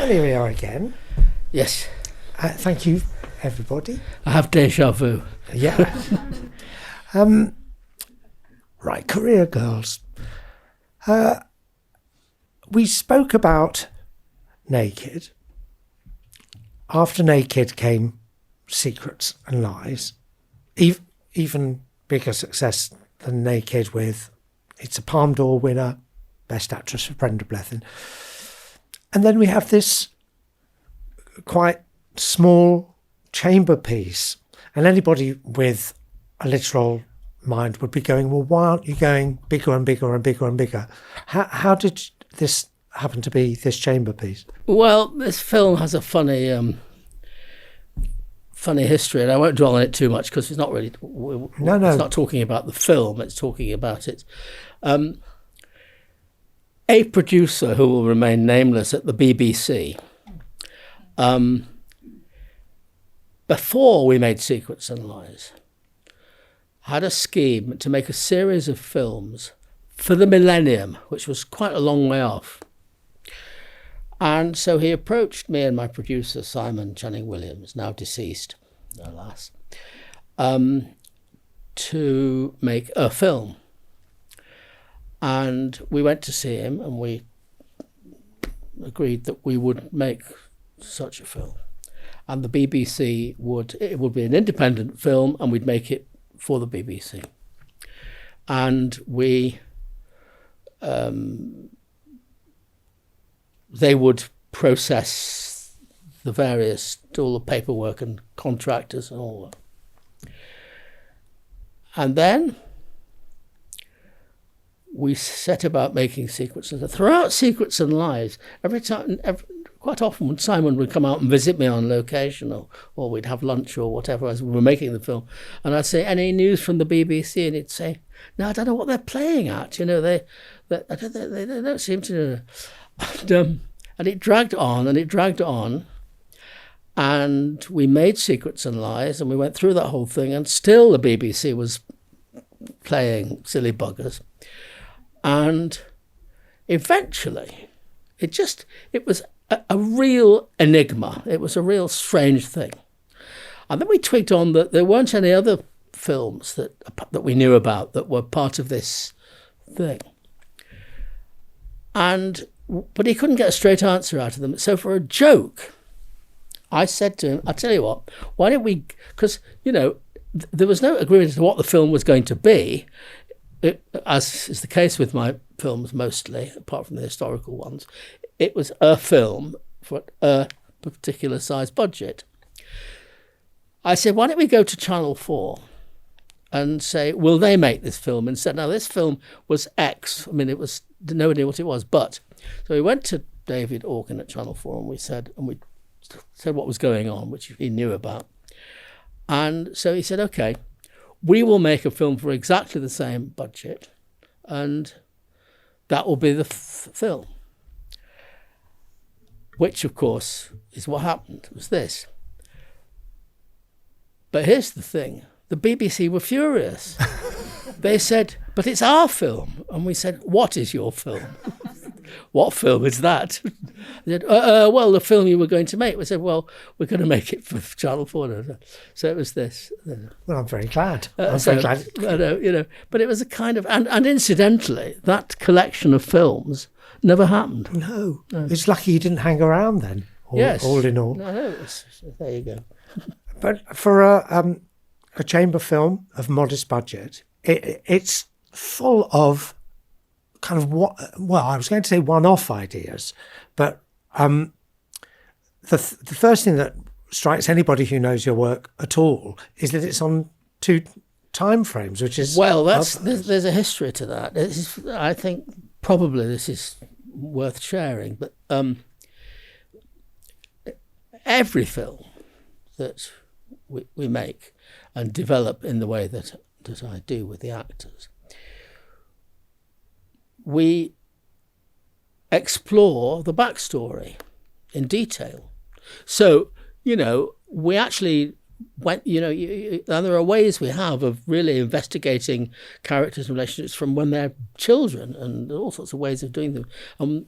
Well, here we are again. Yes. Thank you, everybody. I have déjà vu. Yeah. Right, career girls. We spoke about Naked. After Naked came Secrets and Lies. Even bigger success than Naked, with it's a Palme d'Or winner, Best Actress for Brenda Blethyn. And then we have this quite small chamber piece. And anybody with a literal mind would be going, well, why aren't you going bigger and bigger and bigger and bigger? How did this happen to be this chamber piece? Well, this film has a funny history, and I won't dwell on it too much because it's not really. No. It's not talking about the film; it's talking about it. A producer who will remain nameless at the BBC, before we made Secrets and Lies, had a scheme to make a series of films for the millennium, which was quite a long way off. And so he approached me and my producer, Simon Channing-Williams, now deceased, alas, to make a film. And we went to see him and we agreed that we would make such a film. And the BBC it would be an independent film and we'd make it for the BBC. And they would process all the paperwork and contractors and all that. And then we set about making Secrets and Lies. Throughout Secrets and Lies, quite often when Simon would come out and visit me on location, or we'd have lunch or whatever as we were making the film, and I'd say, any news from the BBC? And he'd say, no, I don't know what they're playing at. You know, they don't seem to. And it dragged on and it dragged on, and we made Secrets and Lies, and we went through that whole thing, and still the BBC was playing silly buggers. And eventually, it was a real enigma. It was a real strange thing. And then we tweaked on that there weren't any other films that we knew about that were part of this thing. But he couldn't get a straight answer out of them. So for a joke, I said to him, I'll tell you what, why don't we, because, you know, there was no agreement as to what the film was going to be. As is the case with my films mostly, apart from the historical ones, it was a film for a particular size budget. I said, why don't we go to Channel 4 and say, will they make this film instead? Now, this film was X. I mean, nobody knew what it was, but. So we went to David Orkin at Channel 4 and we said what was going on, which he knew about. And so he said, okay, we will make a film for exactly the same budget, and that will be the film. Which, of course, is what happened, was this. But here's the thing. The BBC were furious. They said, but it's our film. And we said, what is your film? What film is that? They said, well, the film you were going to make. We said, well, we're going to make it for Channel 4. So it was this. Well, I'm very glad. Very glad. You know, but it was a kind of, and incidentally, that collection of films never happened. No. It's lucky you didn't hang around then. All in all. No, there you go. But for a chamber film of modest budget, it's full of kind of I was going to say one-off ideas, but the first thing that strikes anybody who knows your work at all is that it's on 2 time frames, which is there's a history to that. I think probably this is worth sharing, but every film that we make and develop in the way that I do with the actors, we explore the backstory in detail. So, you know, we actually when and there are ways we have of really investigating characters and relationships from when they're children, and all sorts of ways of doing them.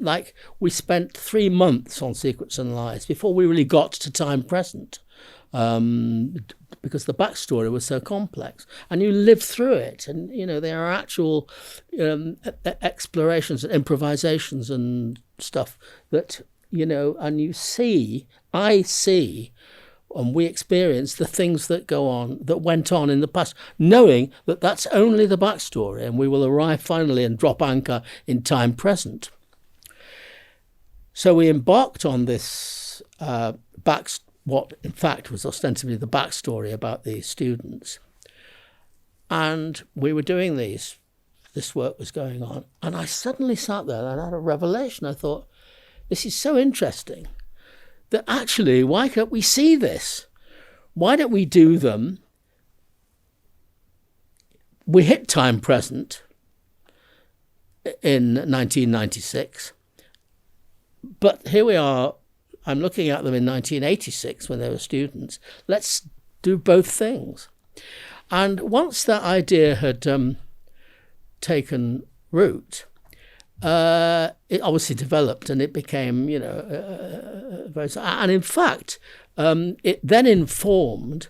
Like we spent 3 months on Secrets and Lies before we really got to time present, because the backstory was so complex, and you live through it, and there are actual explorations and improvisations and stuff that and I see. And we experience the things that went on in the past, knowing that that's only the backstory, and we will arrive finally and drop anchor in time present. So we embarked on this what in fact was ostensibly the backstory about these students, and we were doing this work was going on, and I suddenly sat there and I had a revelation. I thought, this is so interesting. That actually, why can't we see this? Why don't we do them? We hit time present in 1996, but here we are. I'm looking at them in 1986 when they were students. Let's do both things. And once that idea had taken root, it obviously developed, and it became, and in fact, it then informed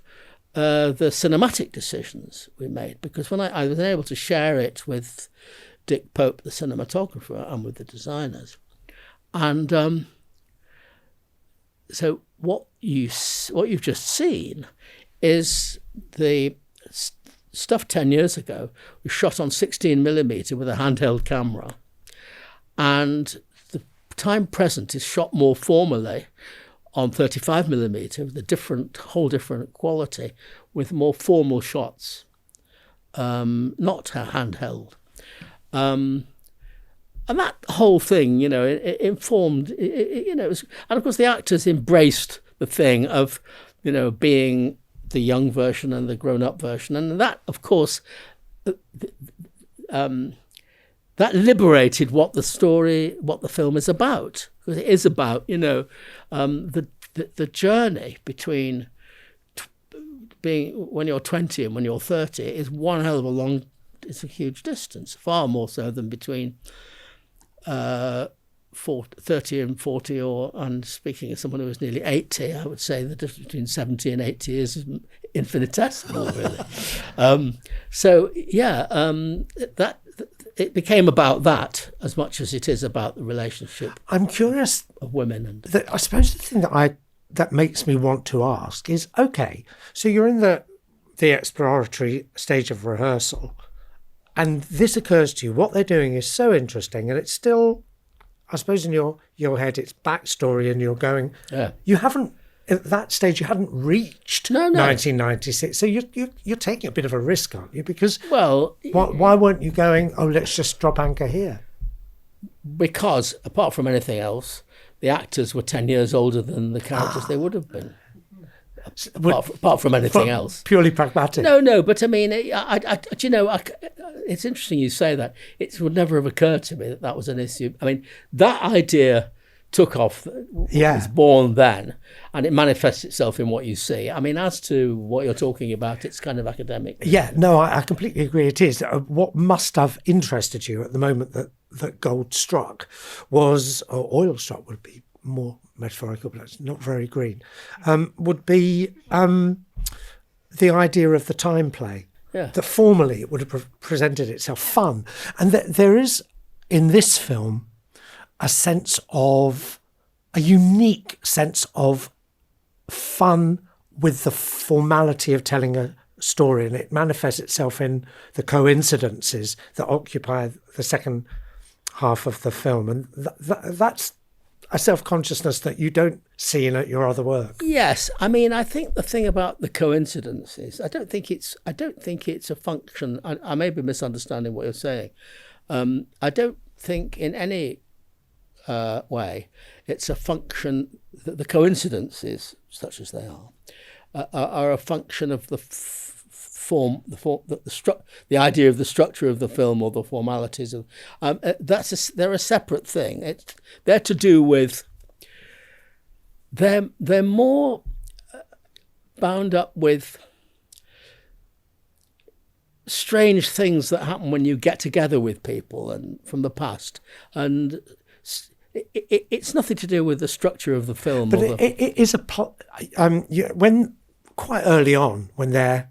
the cinematic decisions we made, because when I was able to share it with Dick Pope, the cinematographer, and with the designers, and so what you've just seen is the stuff 10 years ago was shot on 16mm with a handheld camera. And the time present is shot more formally on 35mm with a whole different quality, with more formal shots, not handheld. And that whole thing, it informed, it was, and of course the actors embraced the thing of, being the young version and the grown-up version, and that, of course, that liberated what the film is about, because it is about, the journey between being when you're 20 and when you're 30 is one hell of it's a huge distance, far more so than between 30 and 40, and speaking as someone who is nearly 80, I would say the difference between 70 and 80 is infinitesimal, really. That it became about that as much as it is about the relationship. I'm curious of women, and I suppose the thing that makes me want to ask is, okay, so you're in the exploratory stage of rehearsal, and this occurs to you. What they're doing is so interesting, and it's still, I suppose, in your head, it's backstory, and you're going. Yeah. You haven't. At that stage, you hadn't reached 1996, so you're taking a bit of a risk, aren't you? Because why weren't you going, let's just drop anchor here? Because apart from anything else, the actors were 10 years older than the characters they would have been. Apart from anything else, purely pragmatic. No, but I mean, it's interesting you say that. It would never have occurred to me that was an issue. I mean, that idea took off, was born then, and it manifests itself in what you see. I mean, as to what you're talking about, it's kind of academic. Yeah, no, I completely agree. It is. What must have interested you at the moment that gold struck was, or oil struck would be more metaphorical, but it's not very green, would be the idea of the time play. Yeah. That formally it would have presented itself fun. And there is, in this film, a unique sense of fun with the formality of telling a story, and it manifests itself in the coincidences that occupy the second half of the film, and that's a self-consciousness that you don't see in your other work. Yes, I mean, I think the thing about the coincidences, I don't think it's a function. I may be misunderstanding what you're saying. I don't think in any way it's a function that the coincidences, such as they are a function of the the idea of the structure of the film or the formalities of they're a separate thing. They're to do with they're more bound up with strange things that happen when you get together with people and from the past, and it's nothing to do with the structure of the film. But it is a plot. When quite early on, when they're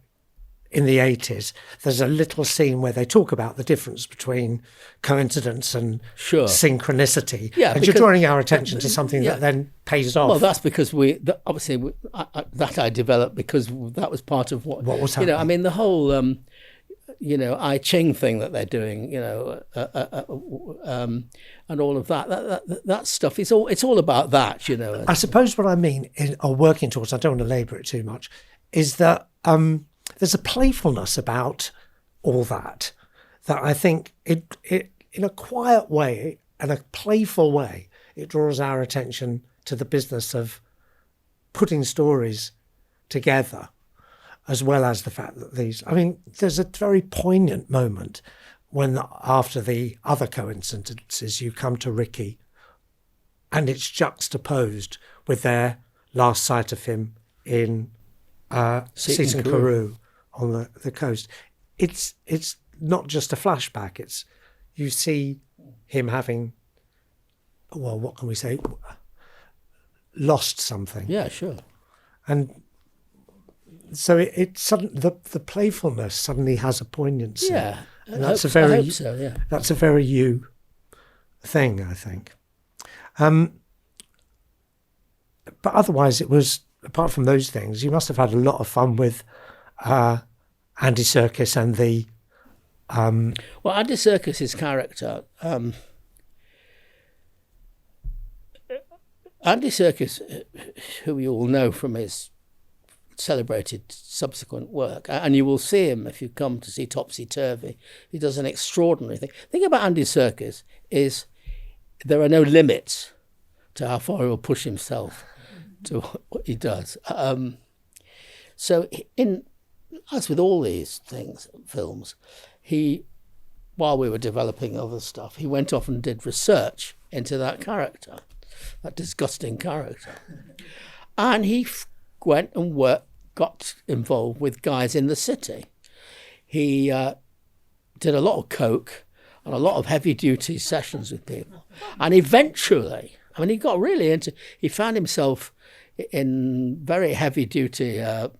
in the 80s, there's a little scene where they talk about the difference between coincidence and synchronicity. Yeah, and you're drawing our attention to something that then pays off. Well, that's because obviously I developed because that was part of what was happening. I mean, the whole I Ching thing that they're doing, and all of that stuff. It's all about that, I suppose what I mean, or working towards, I don't want to labour it too much, is that there's a playfulness about all that I think it in a quiet way and a playful way, it draws our attention to the business of putting stories together, as well as the fact that there's a very poignant moment when, after the other coincidences, you come to Ricky and it's juxtaposed with their last sight of him in Seaton Carew on the coast. It's not just a flashback. You see him having, well, what can we say, lost something. Yeah, sure. And so the playfulness suddenly has a poignancy. Yeah, and that's I hope so, yeah. That's a very you thing, I think. But otherwise, it was, apart from those things, you must have had a lot of fun with Andy Serkis and the... Well, Andy Serkis's character... Andy Serkis, who you all know from his celebrated subsequent work, and you will see him if you come to see Topsy Turvy. He does an extraordinary thing. The thing about Andy Serkis is there are no limits to how far he will push himself to what he does. So as with all these films, while we were developing other stuff, he went off and did research into that character, that disgusting character. And he went and got involved with guys in the city. He did a lot of coke and a lot of heavy-duty sessions with people. And eventually, he got really into... He found himself in very heavy-duty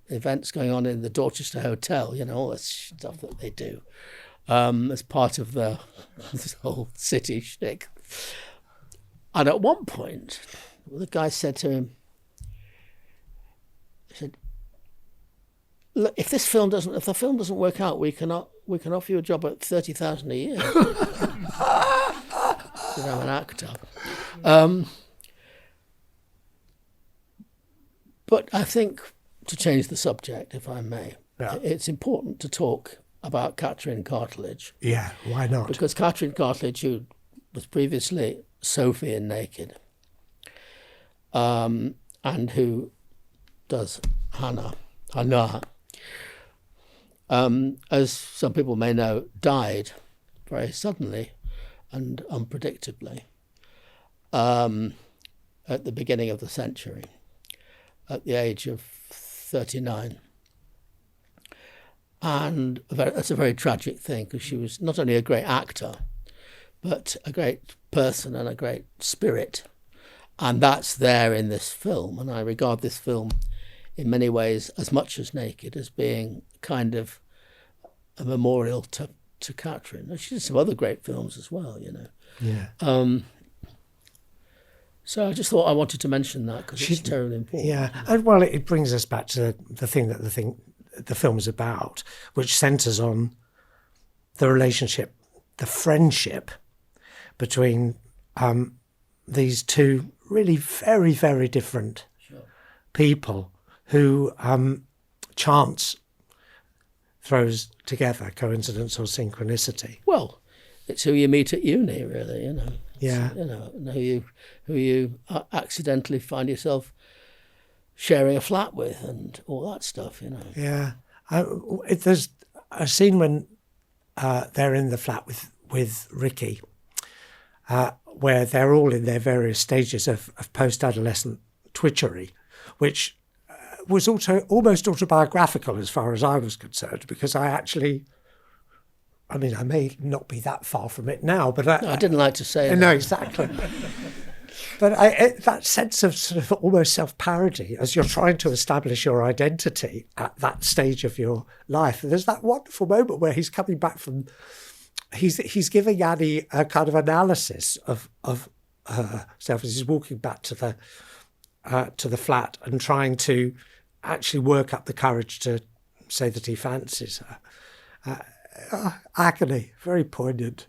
events going on in the Dorchester Hotel, all this stuff that they do as part of this whole city shtick. And at one point, the guy said to him, he said, "Look, if the film doesn't work out, we can offer you a job at $30,000 a year." Said, "I'm an actor." But I think, to change the subject, if I may, it's important to talk about Catherine Cartledge. Yeah, why not? Because Catherine Cartledge, who was previously Sophie in Naked, and who does Hannah, as some people may know, died very suddenly and unpredictably at the beginning of the century, at the age of 39. And that's a very tragic thing, because she was not only a great actor, but a great person and a great spirit. And that's there in this film. And I regard this film in many ways, as much as Naked, as being kind of a memorial to Catherine. And she did some other great films as well, Yeah. So I just thought I wanted to mention that, because it's terribly important. Yeah, and well, it brings us back to the thing that the film is about, which centres on the relationship, the friendship between these two really very, very different people who chance throws together, coincidence or synchronicity. Well, it's who you meet at uni, really, Yeah. And who you accidentally find yourself sharing a flat with and all that stuff, Yeah. There's a scene when they're in the flat with Ricky, where they're all in their various stages of post-adolescent twitchery, which was also almost autobiographical as far as I was concerned, because I may not be that far from it now, but I didn't like to say that. No, exactly. But that sense of sort of almost self-parody as you're trying to establish your identity at that stage of your life. And there's that wonderful moment where he's coming back from, he's giving Annie a kind of analysis of herself as he's walking back to the flat and trying to actually work up the courage to say that he fancies her. Agony, very poignant.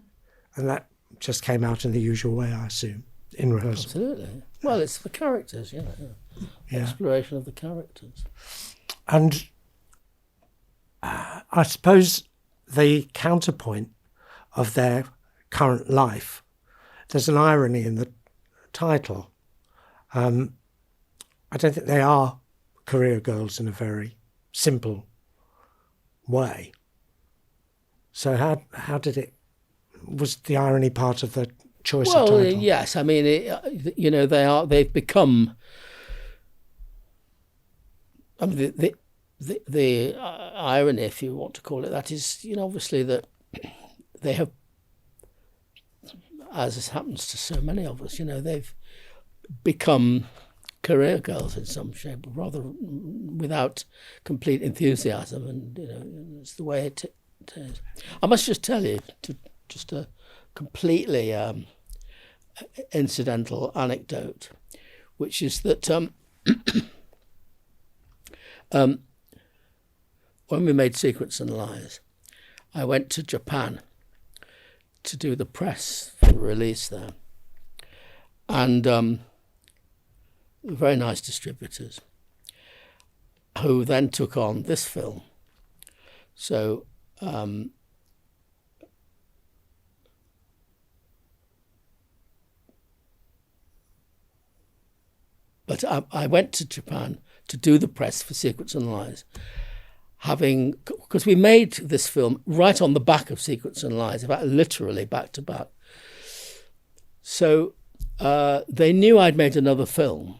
And that just came out in the usual way, I assume, in rehearsal. Absolutely. Well, it's the characters, exploration of the characters. And I suppose the counterpoint of their current life, there's an irony in the title. I don't think they are career girls in a very simple way. So how did it, was the irony part of the choice of title? Well, yes. I mean, they've become, I mean, the irony, if you want to call it that, is, obviously that they have, as happens to so many of us, they've become career girls in some shape, rather without complete enthusiasm, and it's the way it is. I must just tell you, just a completely incidental anecdote, which is that when we made Secrets and Lies, I went to Japan to do the press for the release there, and very nice distributors who then took on this film. So but I went to Japan to do the press for Secrets and Lies, because we made this film right on the back of Secrets and Lies, about literally back to back. So they knew I'd made another film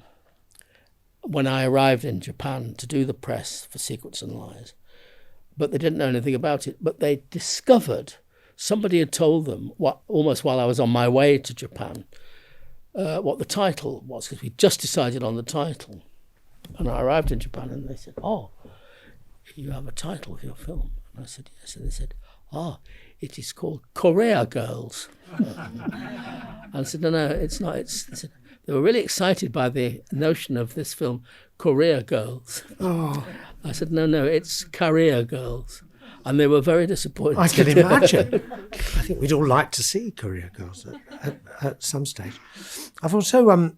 when I arrived in Japan to do the press for Secrets and Lies, but they didn't know anything about it. But they discovered, somebody had told them, almost while I was on my way to Japan, what the title was, because we just decided on the title. And I arrived in Japan and they said, "Oh, you have a title of your film?" And I said, "Yes." And they said, "It is called Korea Girls." I said, No, it's not. They said, they were really excited by the notion of this film, Korea Girls. Oh. I said, no, it's Career Girls. And they were very disappointed. I can imagine. I think we'd all like to see Career Girls at some stage. I've also,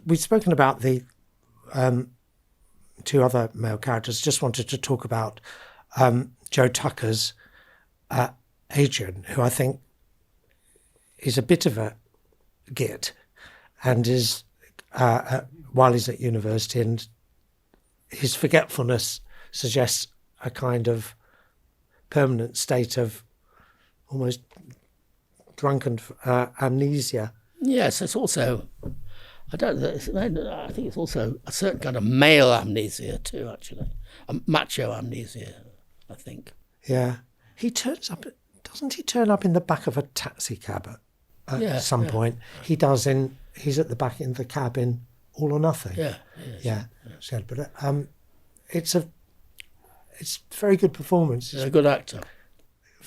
we've spoken about the two other male characters. Just wanted to talk about Joe Tucker's Adrian, who I think is a bit of a git, and is while he's at university, and his forgetfulness suggests a kind of permanent state of almost drunken amnesia. Yes, it's also, I think it's also a certain kind of male amnesia too, actually, a macho amnesia, I think. Yeah, he turns up. Doesn't he turn up in the back of a taxi cab at some point? He does. He's at the back in the cab in All or Nothing. Yeah. But it's a very good performance. He's a good actor.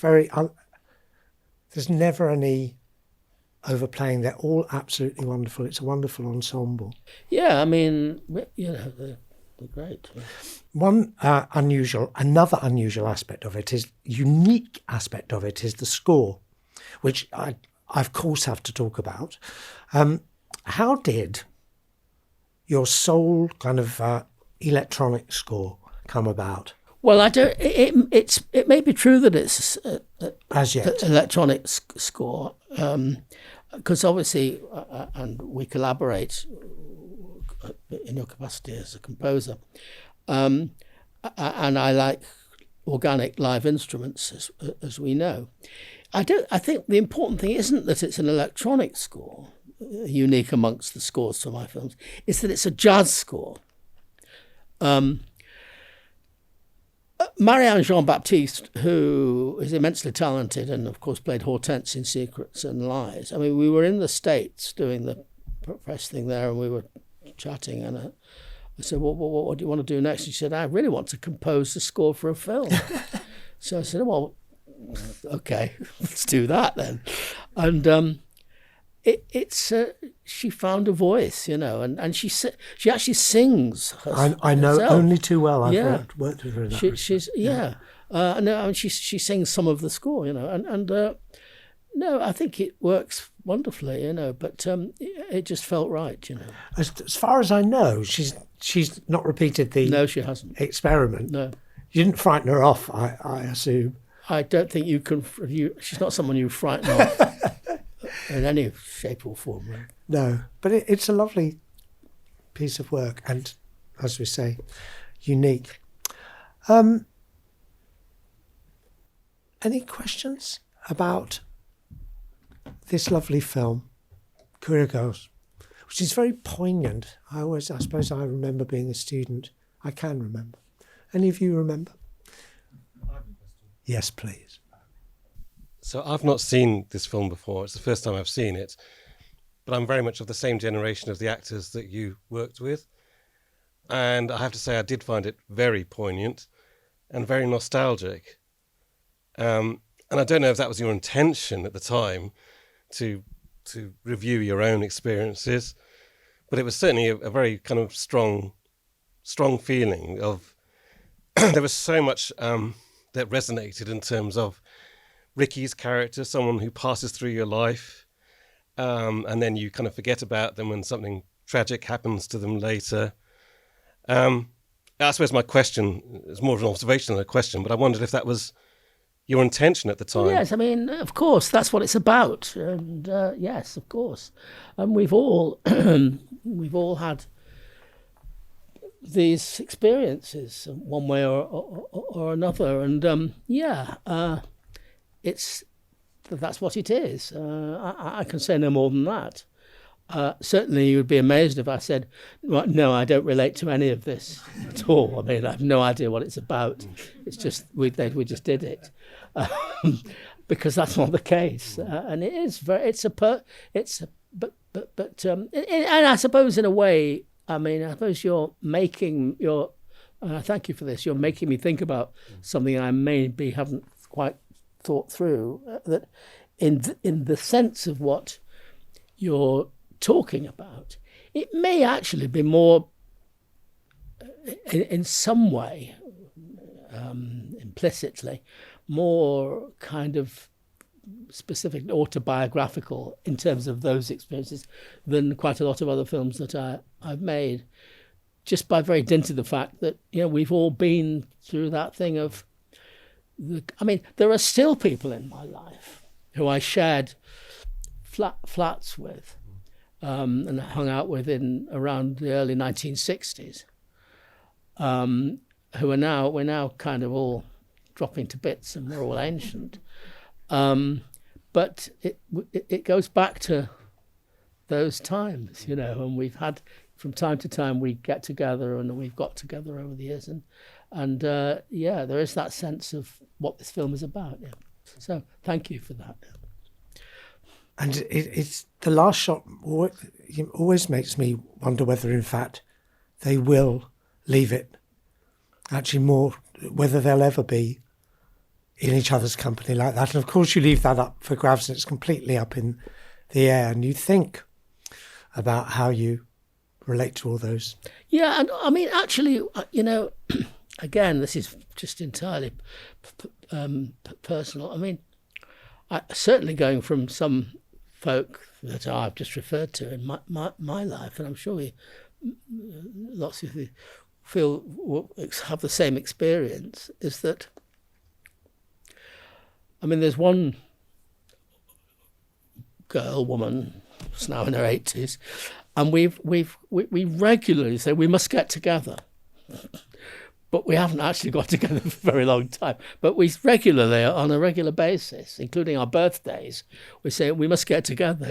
There's never any overplaying. They're all absolutely wonderful. It's a wonderful ensemble. Yeah, I mean, they're great. Another unusual aspect of it unique aspect of it is the score, which I of course have to talk about. How did your sole kind of electronic score come about? Well, I don't. It may be true that it's as yet electronic score, because obviously, and we collaborate in your capacity as a composer, and I like organic live instruments, as we know. I think the important thing isn't that it's an electronic score, unique amongst the scores for my films. It's that it's a jazz score. Marianne Jean-Baptiste, who is immensely talented and, of course, played Hortense in Secrets and Lies. I mean, we were in the States doing the press thing there, and we were chatting, and I said, well, what do you want to do next? She said, I really want to compose the score for a film. So I said, well, okay, let's do that then. And she found a voice, and she actually sings. I know herself. only too well. I've worked with her in that respect. She sings some of the score, no, I think it works wonderfully, but it just felt right, As far as I know, she's not repeated the No, she hasn't. experiment. No. You didn't frighten her off, I assume. I don't think you can. She's not someone you frighten off in any shape or form. Right? No, but it's a lovely piece of work, and as we say, unique. Any questions about this lovely film, Career Girls, which is very poignant? I suppose I remember being a student. I can remember. Any of you remember? Yes, please. So I've not seen this film before. It's the first time I've seen it. But I'm very much of the same generation as the actors that you worked with. And I have to say I did find it very poignant and very nostalgic. And I don't know if that was your intention at the time to review your own experiences, but it was certainly a very kind of strong feeling of there was so much that resonated in terms of Ricky's character, someone who passes through your life, and then you kind of forget about them when something tragic happens to them later. I suppose my question is more of an observation than a question, but I wondered if that was your intention at the time. Yes, I mean, of course, that's what it's about, and yes, of course, and we've all had these experiences one way or another, and that's what it is. I can say no more than that. Certainly, you would be amazed if I said, well, no, I don't relate to any of this at all. I mean, I have no idea what it's about. It's just we just did it, because that's not the case. And it is and I suppose in a way, I mean, I suppose you're making thank you for this. You're making me think about something I maybe haven't quite thought through. That in the sense of what you're talking about, it may actually be more, in some way, implicitly, more kind of specific autobiographical in terms of those experiences than quite a lot of other films that I've made, just by very dint of the fact that we've all been through that thing of I mean, there are still people in my life who I shared flats with and hung out with in around the early 1960s, who we're now kind of all dropping to bits and we're all ancient. But it goes back to those times, and we've had, from time to time, we get together and we've got together over the years. And there is that sense of what this film is about. Yeah. So thank you for that. And it's the last shot always makes me wonder whether, in fact, they will leave it. Actually, more whether they'll ever be in each other's company like that. And of course, you leave that up for grabs, and it's completely up in the air. And you think about how you relate to all those. Yeah, and I mean, actually, again, this is just entirely personal. I mean, certainly going from some folk that I've just referred to in my life, and I'm sure lots of you have the same experience, is that, I mean, there's one woman, who's now in her 80s, and we regularly say we must get together. But we haven't actually got together for a very long time. But we regularly, on a regular basis, including our birthdays, we say we must get together,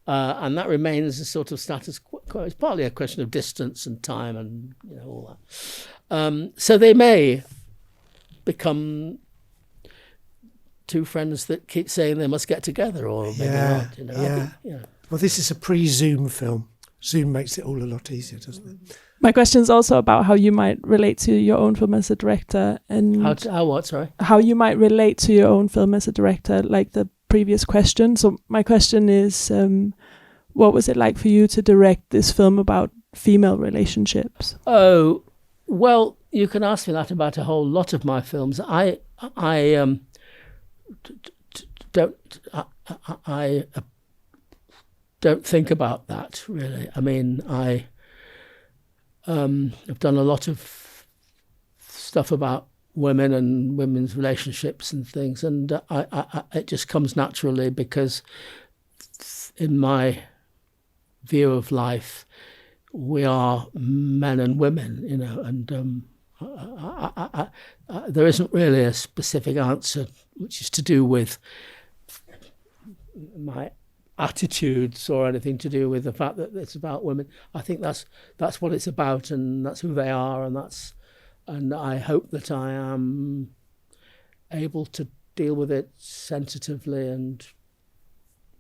And that remains a sort of status quo. It's partly a question of distance and time and all that. So they may become two friends that keep saying they must get together, or maybe not. Well, this is a pre-Zoom film. Zoom makes it all a lot easier, doesn't it? My question is also about how you might relate to your own film as a director, and how you might relate to your own film as a director, like the previous question. So my question is, what was it like for you to direct this film about female relationships? Oh, well, you can ask me that about a whole lot of my films. I don't think about that really. I mean, I've done a lot of stuff about women and women's relationships and things, and it just comes naturally because in my view of life, we are men and women, and there isn't really a specific answer which is to do with my attitudes or anything to do with the fact that it's about women. I think that's what it's about, and that's who they are, and I hope that I am able to deal with it sensitively and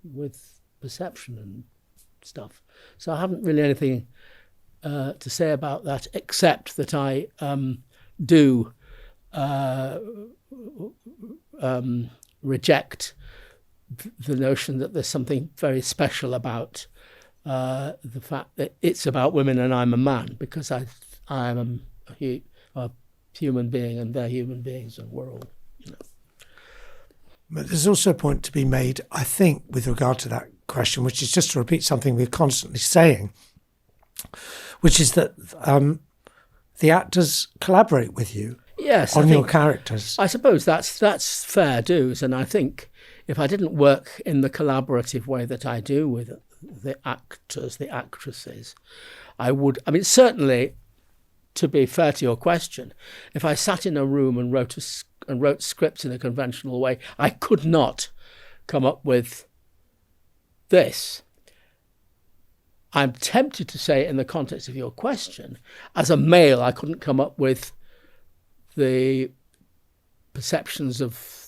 with perception and stuff. So I haven't really anything to say about that, except that I do reject the notion that there's something very special about the fact that it's about women and I'm a man, because I am a human being and they're human beings, and we're all. But there's also a point to be made, I think, with regard to that question, which is just to repeat something we're constantly saying, which is that the actors collaborate with you on your characters. I suppose that's fair dues, and I think if I didn't work in the collaborative way that I do with the actors, the actresses, I would. I mean, certainly, to be fair to your question, if I sat in a room and wrote scripts in a conventional way, I could not come up with this. I'm tempted to say, in the context of your question, as a male, I couldn't come up with the perceptions of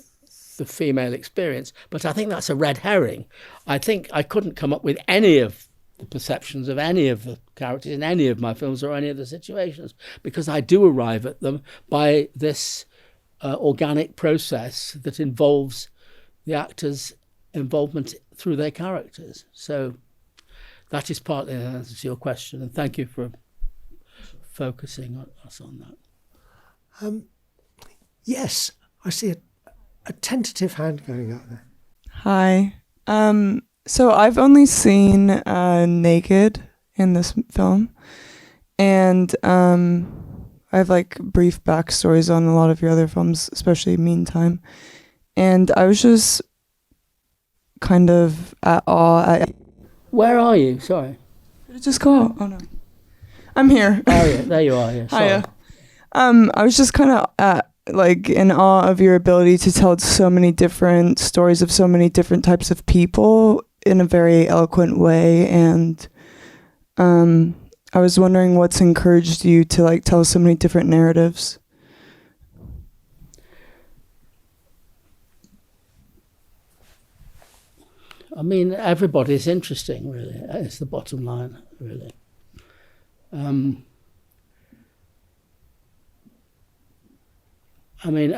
the female experience, but I think that's a red herring. I think I couldn't come up with any of the perceptions of any of the characters in any of my films or any of the situations, because I do arrive at them by this organic process that involves the actors' involvement through their characters. So that is partly an answer to your question, and thank you for focusing us on that. Yes, I see a tentative hand going up there. Hi. So I've only seen Naked in this film, and I have like brief backstories on a lot of your other films, especially Meantime, and I was just kind of at awe. Where are you? Sorry. Did it just go out? Oh no, I'm here. Oh yeah, there you are. Yeah. Sorry. Hiya. I was just kind of in awe of your ability to tell so many different stories of so many different types of people in a very eloquent way, and I was wondering what's encouraged you to tell so many different narratives. I mean, everybody's interesting, really. It's the bottom line, really. I mean,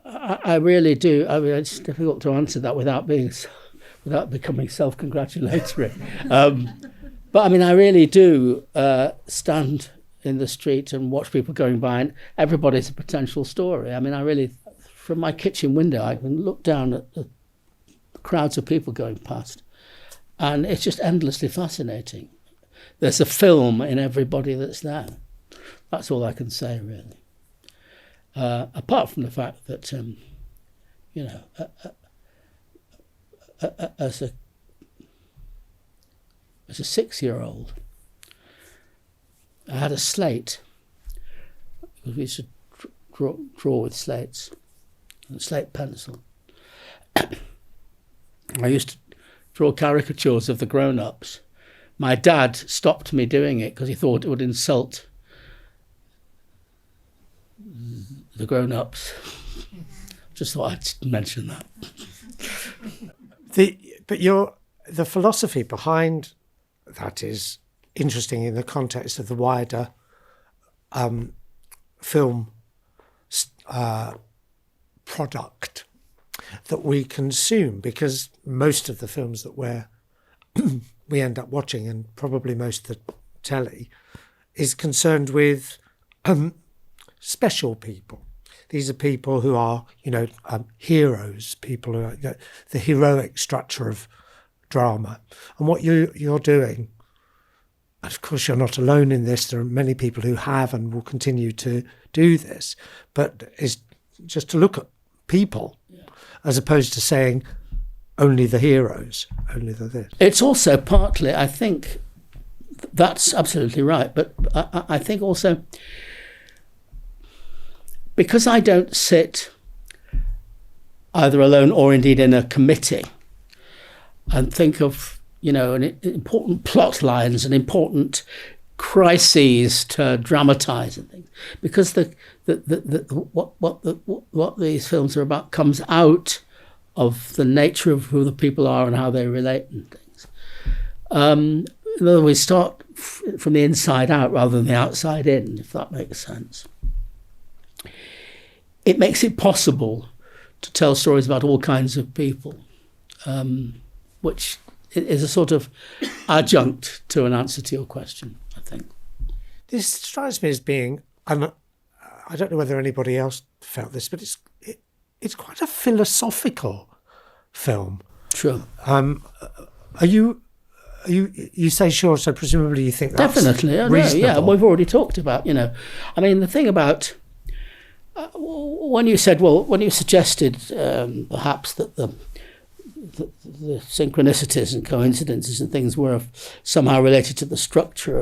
I really do. I mean, it's difficult to answer that without becoming self-congratulatory. But I mean, I really do stand in the street and watch people going by, and everybody's a potential story. I mean, I really, from my kitchen window, I can look down at the crowds of people going past, and it's just endlessly fascinating. There's a film in everybody that's there. That's all I can say, really. Apart from the fact that, as a 6-year-old, I had a slate. We used to draw with slates and slate pencil. I used to draw caricatures of the grown-ups. My dad stopped me doing it because he thought it would insult the grown-ups. Just thought I'd mention that. The philosophy behind that is interesting in the context of the wider film product that we consume, because most of the films that we end up watching, and probably most of the telly, is concerned with special people. These are people who are, heroes, people who are the heroic structure of drama. And what you're doing, and of course you're not alone in this, there are many people who have and will continue to do this, but is just to look at people as opposed to saying only the heroes, only the this. It's also partly, I think, that's absolutely right, but I think also, because I don't sit either alone or indeed in a committee and think of, important plot lines and important crises to dramatise and things, because what these films are about comes out of the nature of who the people are and how they relate and things. In other words, start from the inside out rather than the outside in, if that makes sense. It makes it possible to tell stories about all kinds of people, which is a sort of adjunct to an answer to your question, I think. This strikes me as being, and I don't know whether anybody else felt this, but it's quite a philosophical film. Sure. Are you say sure, so presumably you think that's definitely reasonable. Yeah, we've already talked about, I mean, the thing about when you suggested perhaps that the synchronicities and coincidences and things were somehow related to the structure,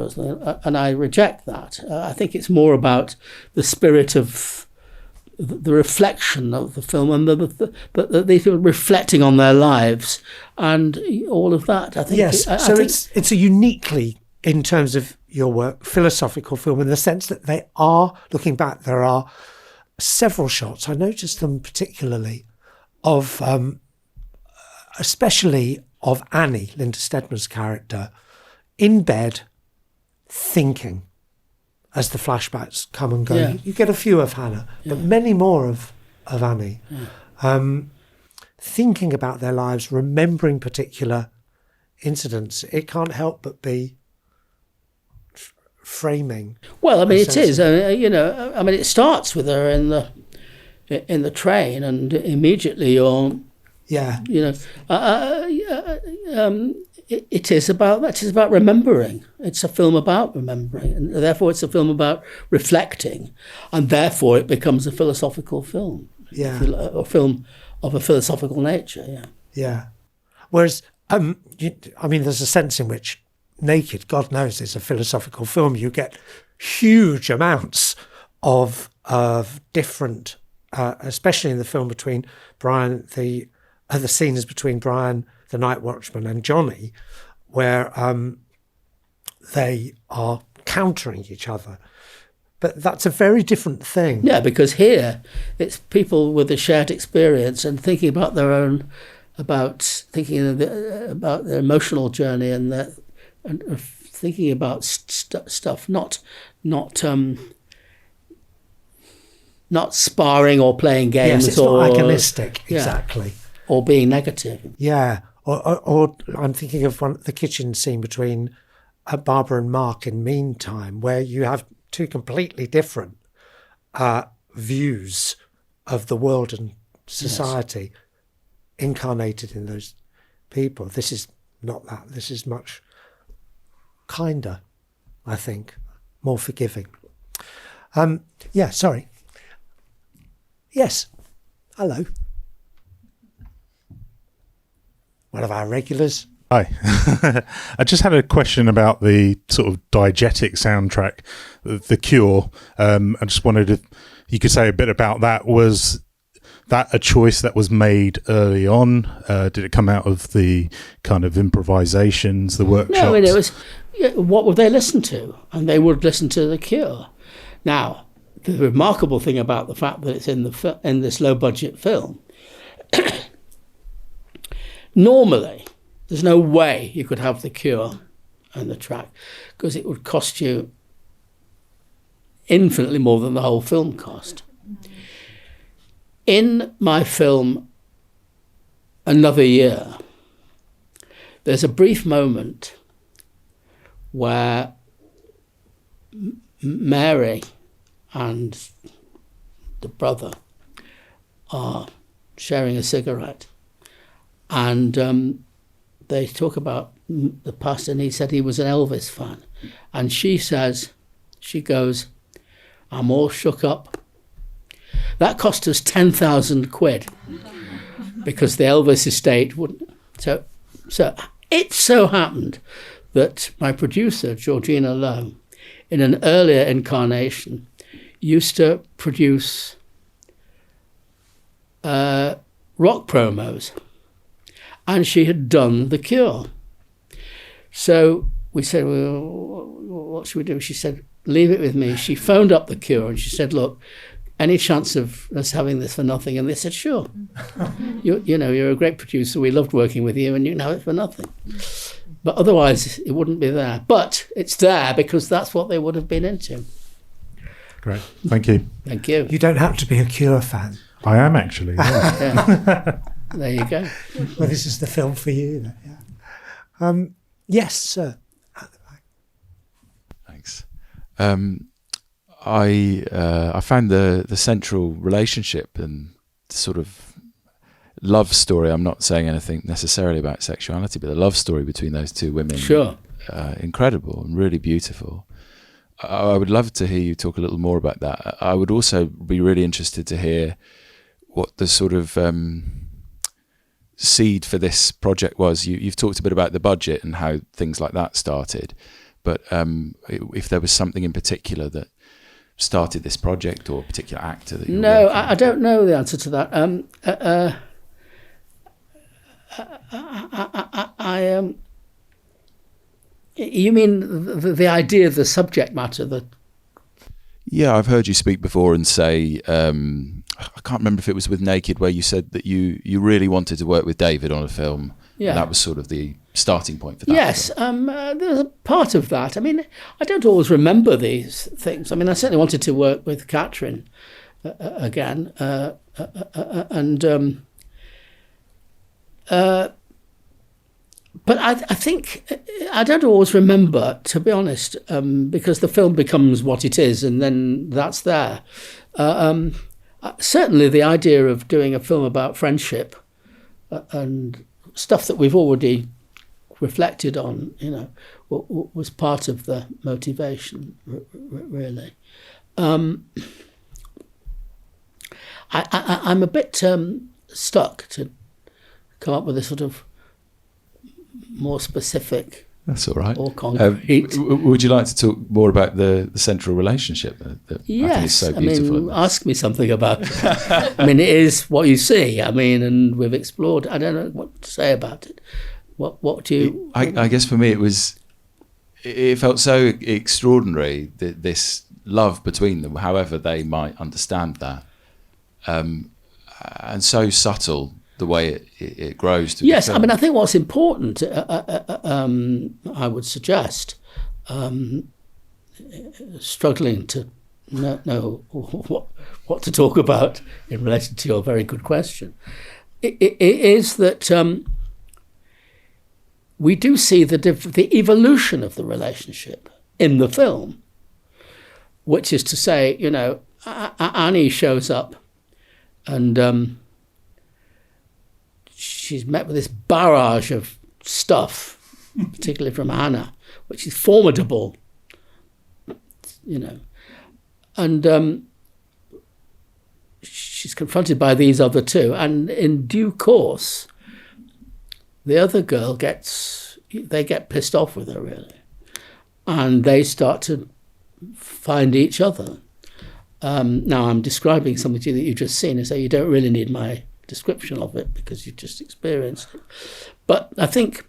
and I reject that. I think it's more about the spirit of the reflection of the film and these people reflecting on their lives and all of that. I think. Yes, it's a uniquely, in terms of your work, philosophical film in the sense that they are, looking back, there are several shots, I noticed them particularly, of especially of Annie, Linda Steadman's character, in bed thinking as the flashbacks come and go. Yeah. You get a few of Hannah, but many more of Annie. Yeah. Thinking about their lives, remembering particular incidents. It can't help but be framing. Well, I mean, it is. I mean, it starts with her in the train, and immediately you're. Yeah. It is about that. It is about remembering. It's a film about remembering, and therefore it's a film about reflecting, and therefore it becomes a philosophical film. Yeah. A film of a philosophical nature. Yeah. Yeah. Whereas, there's a sense in which Naked, God knows, is a philosophical film. You get huge amounts of different, especially in the film between Brian, the scenes between Brian, the night watchman, and Johnny, where they are countering each other. But that's a very different thing. Yeah, because here it's people with a shared experience and thinking about their own, about their emotional journey and thinking about stuff, not sparring or playing games. Yes, it's not agonistic, exactly. Or being negative. Yeah, or I'm thinking of the kitchen scene between Barbara and Mark in Meantime, where you have two completely different views of the world and society incarnated in those people. This is not that. This is much kinder, I think, more forgiving. Sorry. Yes. Hello. One of our regulars. Hi. I just had a question about the sort of diegetic soundtrack, The Cure. I just wondered if you could say a bit about that. Was that a choice that was made early on? Did it come out of the kind of improvisations, the workshops? No, I mean, it was, what would they listen to? And they would listen to The Cure. Now, the remarkable thing about the fact that it's in this low-budget film, normally, there's no way you could have The Cure and the track, because it would cost you infinitely more than the whole film cost. In my film, Another Year, there's a brief moment where Mary and the brother are sharing a cigarette, and they talk about the past, and he said he was an Elvis fan, and she goes, "I'm all shook up." That cost us 10,000 quid because the Elvis estate wouldn't. So it so happened that my producer, Georgina Lowe, in an earlier incarnation, used to produce rock promos, and she had done The Cure. So we said, well, what should we do? She said, leave it with me. She phoned up The Cure and she said, look, any chance of us having this for nothing? And they said, sure. You're a great producer. We loved working with you, and you can have it for nothing. But otherwise, it wouldn't be there. But it's there because that's what they would have been into. Great. Thank you. Thank you. You don't have to be a Cure fan. I am actually. Yeah. Yeah. There you go. Well, this is the film for you. Then, yeah. Yes, sir. Thanks. I found the central relationship and sort of love story. I'm not saying anything necessarily about sexuality, but the love story between those two women, Sure, incredible and really beautiful. I would love to hear you talk a little more about that. I would also be really interested to hear what the sort of seed for this project was. You've talked a bit about the budget and how things like that started, but if there was something in particular that started this project or a particular actor that you no, I don't know the answer to that. You mean the idea of the subject matter? Yeah, I've heard you speak before and say, I can't remember if it was with Naked, where you said that you really wanted to work with David on a film. Yeah. And that was sort of the starting point for that. Yes, there's a part of that. I mean, I don't always remember these things. I mean, I certainly wanted to work with Catherine again, but I think I don't always remember, to be honest, because the film becomes what it is, and then that's there. Certainly, the idea of doing a film about friendship and stuff that we've already reflected on, was part of the motivation, really. I'm a bit stuck to come up with a sort of more specific. That's all right. Or concrete. Would you like to talk more about the central relationship that yes, I think is so beautiful? Ask me something about it. I mean, it is what you see. I mean, and we've explored. I don't know what to say about it. What do you? I guess for me, it felt so extraordinary, this love between them, however they might understand that, and so subtle. The way it grows to yes, become. I mean, I think what's important, I would suggest, struggling to know what to talk about in relation to your very good question, it is that we do see the evolution of the relationship in the film, which is to say, Annie shows up and she's met with this barrage of stuff, particularly from Hannah, which is formidable, and she's confronted by these other two, and in due course, the other girl get pissed off with her, really, and they start to find each other, Now I'm describing something to you that you've just seen, and so you don't really need my description of it because you've just experienced it. But I think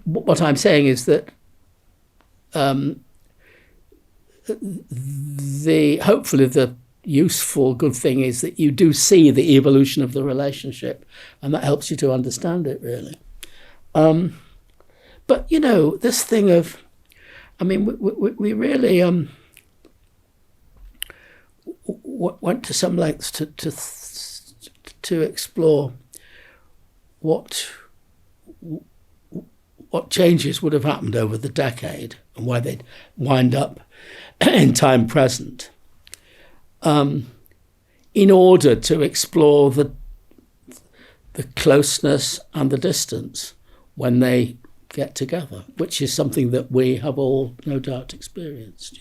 what I'm saying is that hopefully the useful good thing is that you do see the evolution of the relationship, and that helps you to understand it really. But this thing of, I mean, we really went to some lengths to explore what changes would have happened over the decade and why they'd wind up in time present, in order to explore the closeness and the distance when they get together, which is something that we have all no doubt experienced.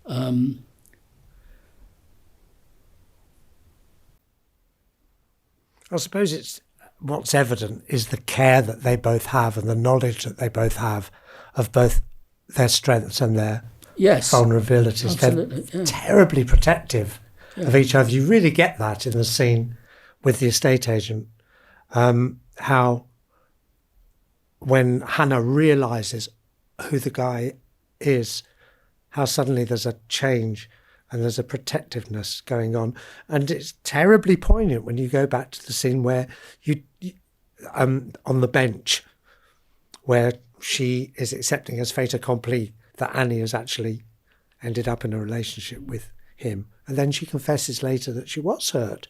I suppose it's what's evident is the care that they both have and the knowledge that they both have of both their strengths and their vulnerabilities. Absolutely, They're terribly protective of each other. You really get that in the scene with the estate agent, how when Hannah realises who the guy is, how suddenly there's a change and there's a protectiveness going on. And it's terribly poignant when you go back to the scene where you on the bench, where she is accepting as fait accompli that Annie has actually ended up in a relationship with him. And then she confesses later that she was hurt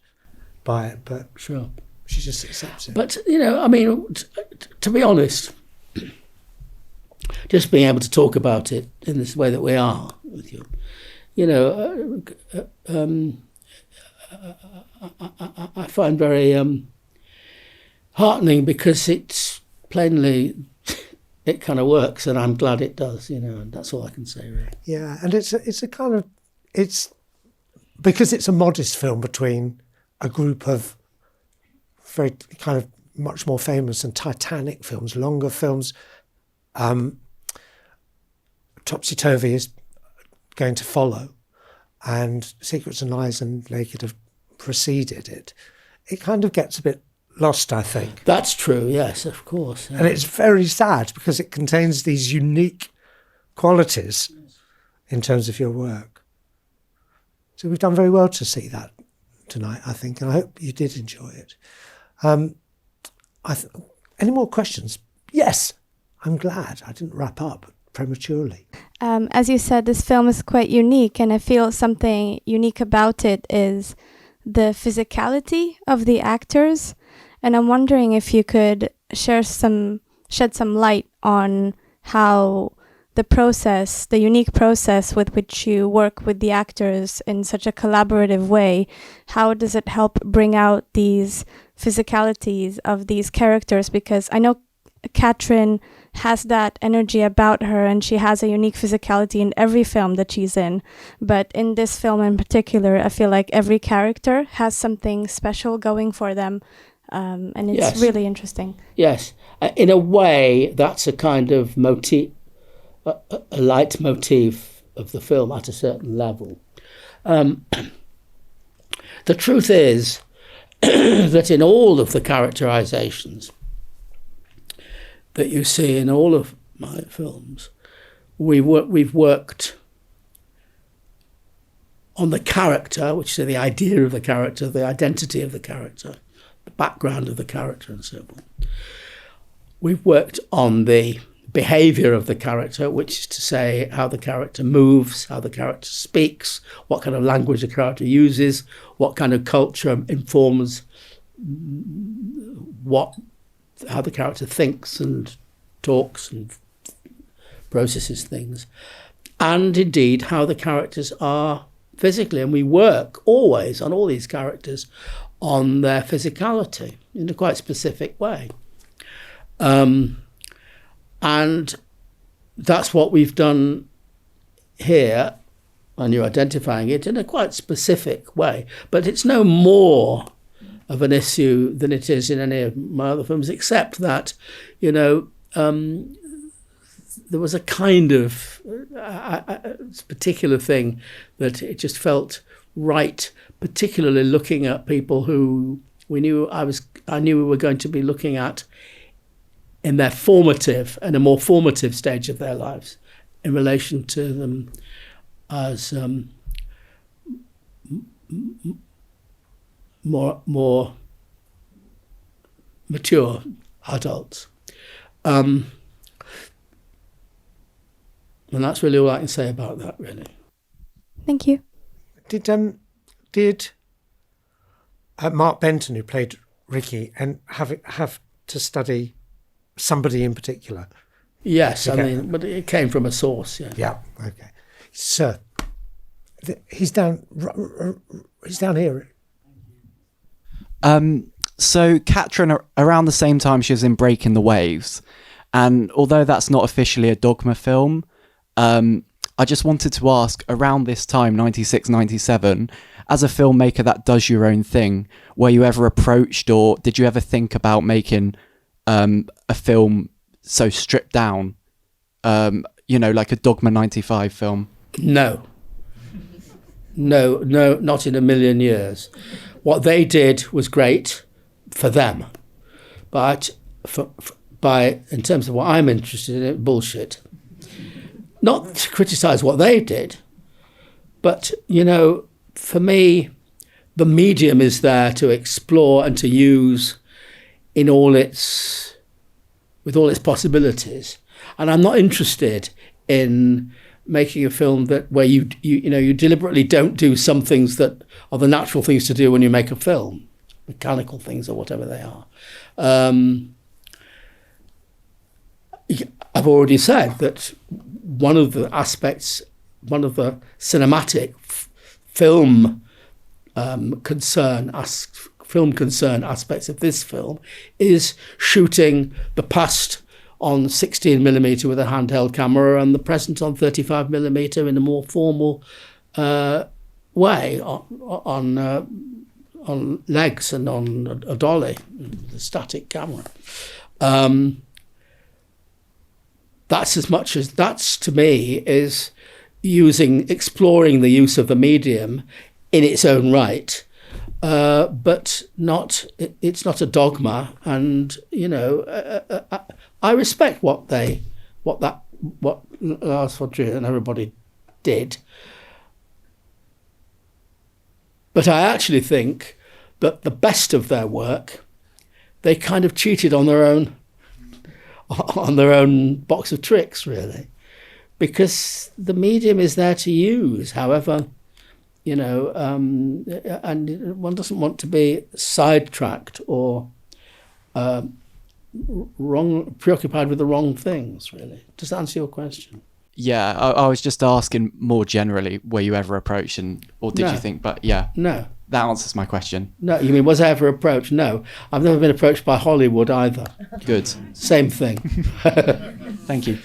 by it, but sure, she just accepts it. But, I mean, to be honest, just being able to talk about it in this way that we are with you, I find very heartening, because it's plainly, it kind of works, and I'm glad it does, and that's all I can say, really. Yeah, and it's a kind of, it's because it's a modest film between a group of very kind of much more famous and Titanic films, longer films. Topsy-Turvy is going to follow, and Secrets and Lies and Naked have preceded it. It kind of gets a bit lost, I think. That's true, yes, of course. Yeah. And it's very sad because it contains these unique qualities in terms of your work. So we've done very well to see that tonight, I think, and I hope you did enjoy it. Any more questions? Yes, I'm glad I didn't wrap up prematurely. As you said, this film is quite unique, and I feel something unique about it is the physicality of the actors. And I'm wondering if you could shed some light on how the unique process with which you work with the actors in such a collaborative way, how does it help bring out these physicalities of these characters? Because I know Katrin has that energy about her, and she has a unique physicality in every film that she's in. But in this film in particular, I feel like every character has something special going for them. And it's really interesting. Yes. In a way, that's a kind of motif, a leitmotif of the film at a certain level. The truth is that in all of the characterizations that you see in all of my films, we've worked on the character, which is the idea of the character, the identity of the character, the background of the character, and so on. We've worked on the behaviour of the character, which is to say how the character moves, how the character speaks, what kind of language the character uses, what kind of culture informs how the character thinks and talks and processes things, and indeed how the characters are physically. And we work always on all these characters on their physicality in a quite specific way. And that's what we've done here, and you're identifying it in a quite specific way. But it's no more of an issue than it is in any of my other films, except that, there was a kind of particular thing that it just felt right, particularly looking at people who I knew we were going to be looking at in their a more formative stage of their lives, in relation to them as more mature adults. And that's really all I can say about that, really. Thank you. Did Mark Benton, who played Ricky, and have to study somebody in particular? Yes, Okay. I mean, but it came from a source, yeah. Yeah. Okay. Sir, he's down here. So Katrin, around the same time she was in Breaking the Waves, and although that's not officially a Dogma film, I just wanted to ask, around this time, 96, 97, as a filmmaker that does your own thing, were you ever approached, or did you ever think about making a film so stripped down, like a Dogma 95 film? No, not in a million years. What they did was great for them, but in terms of what I'm interested in, bullshit. Not to criticise what they did, but, for me, the medium is there to explore and to use with all its possibilities. And I'm not interested in making a film where you deliberately don't do some things that are the natural things to do when you make a film, mechanical things or whatever they are. I've already said that one of the cinematic film concern aspects of this film is shooting the past on 16mm with a handheld camera and the present on 35mm in a more formal way on legs and on a dolly, the static camera. That's to me is exploring the use of the medium in its own right, but it's not a dogma. And I respect what Lars von Trier and everybody did, but I actually think that the best of their work, they kind of cheated on their own box of tricks, really, because the medium is there to use. However, and one doesn't want to be sidetracked or preoccupied with the wrong things, really. Does that answer your question? Yeah, I was just asking more generally, were you ever approached, or did No. you think, but yeah. No. That answers my question. No, you mean, was I ever approached? No. I've never been approached by Hollywood either. Good. Same thing. Thank you.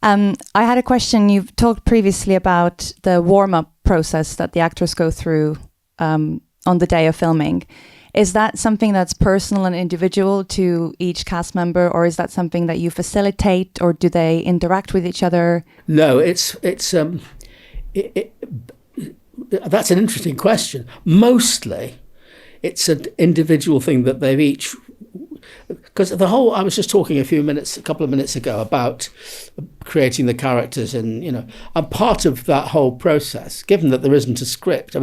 I had a question. You've talked previously about the warm-up process that the actors go through on the day of filming. Is that something that's personal and individual to each cast member, or is that something that you facilitate, or do they interact with each other? No, that's an interesting question. Mostly, it's an individual thing that they've each... Because I was just talking a couple of minutes ago about creating the characters, and part of that whole process, given that there isn't a script,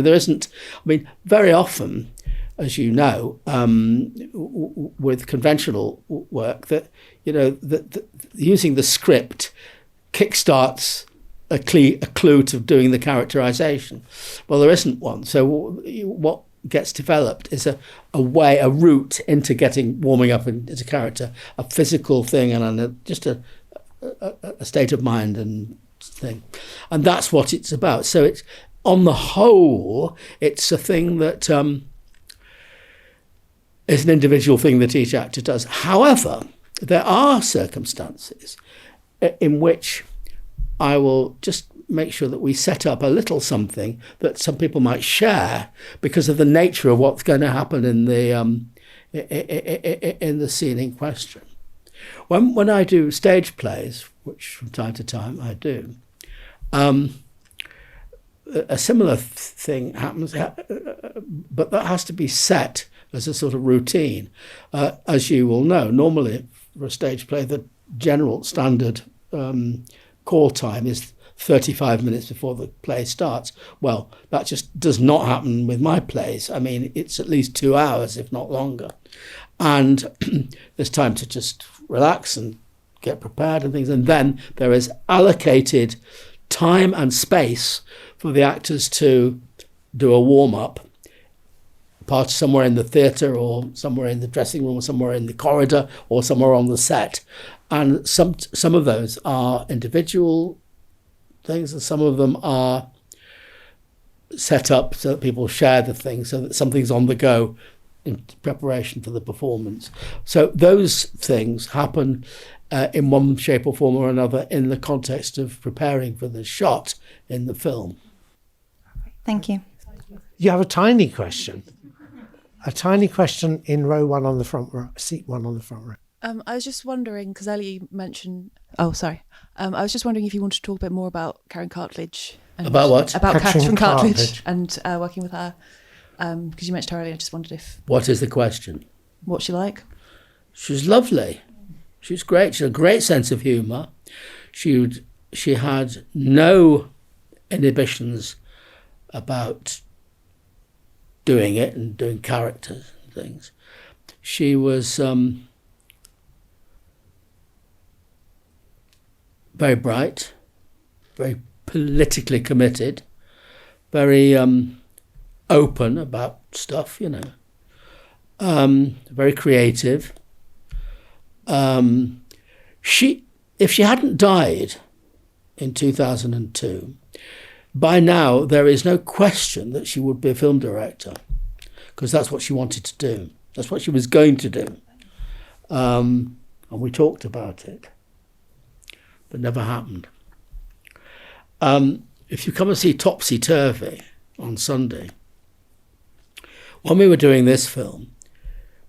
very often, as you know, with conventional work, that using the script kickstarts a clue to doing the characterization. Well, there isn't one. So what gets developed is a route into warming up into character, a physical thing, and just a state of mind and thing. And that's what it's about. So it's, on the whole, it's a thing that is an individual thing that each actor does. However, there are circumstances in which I will just make sure that we set up a little something that some people might share because of the nature of what's going to happen in the scene in question. When I do stage plays, which from time to time I do, a similar thing happens, but that has to be set as a sort of routine. As you will know, normally for a stage play, the general standard call time is 35 minutes before the play starts. Well, that just does not happen with my plays. I mean, it's at least 2 hours, if not longer. And there's time to just relax and get prepared and things. And then there is allocated time and space for the actors to do a warm-up, part somewhere in the theatre or somewhere in the dressing room or somewhere in the corridor or somewhere on the set. And some of those are individual things and some of them are set up so that people share the thing, so that something's on the go in preparation for the performance. So those things happen in one shape or form or another in the context of preparing for the shot in the film. Thank you. You have a tiny question. A tiny question in row one on the front row, seat one on the front row. I was just wondering, because Ellie mentioned... Oh, sorry. I was just wondering if you wanted to talk a bit more about Karen Cartledge. And about what? About Catherine Cartledge. And working with her. Because you mentioned her earlier, I just wondered if... What is the question? What's she like? She's lovely. She's great. She had a great sense of humour. She had no inhibitions about doing it and doing characters and things. She was very bright, very politically committed, very open about stuff, you know, very creative. If she hadn't died in 2002, by now there is no question that she would be a film director, because that's what she wanted to do. That's what she was going to do. And we talked about it, but never happened. If you come and see Topsy Turvy on Sunday, when we were doing this film,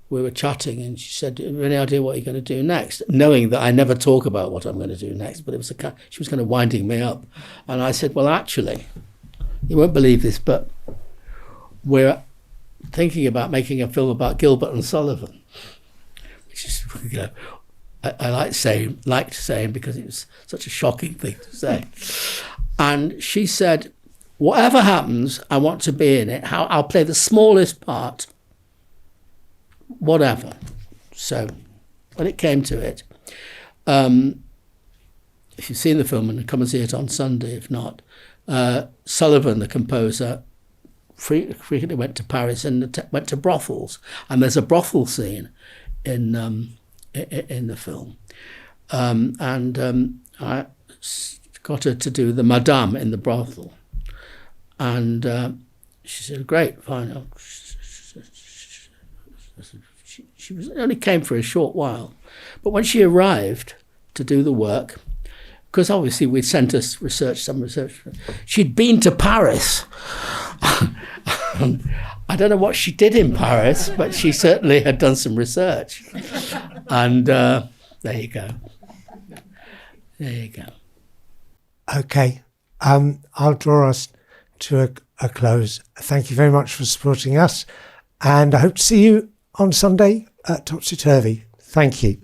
we were chatting and she said, "Do you have any idea what you're going to do next?" Knowing that I never talk about what I'm going to do next, but she was kind of winding me up. And I said, "Well, actually, you won't believe this, but we're thinking about making a film about Gilbert and Sullivan," which is, you know, I liked saying because it was such a shocking thing to say. And she said, "Whatever happens, I want to be in it. I'll play the smallest part, whatever." So when it came to it, if you've seen the film, and come and see it on Sunday, if not, Sullivan, the composer, frequently went to Paris and went to brothels, and there's a brothel scene in the film, and I got her to do the Madame in the brothel, and she said, "Great, fine." She only came for a short while, but when she arrived to do the work, because obviously we'd sent us some research, she'd been to Paris. I don't know what she did in Paris, but she certainly had done some research. And there you go. There you go. Okay, I'll draw us to a close. Thank you very much for supporting us, and I hope to see you on Sunday at Topsy Turvy. Thank you.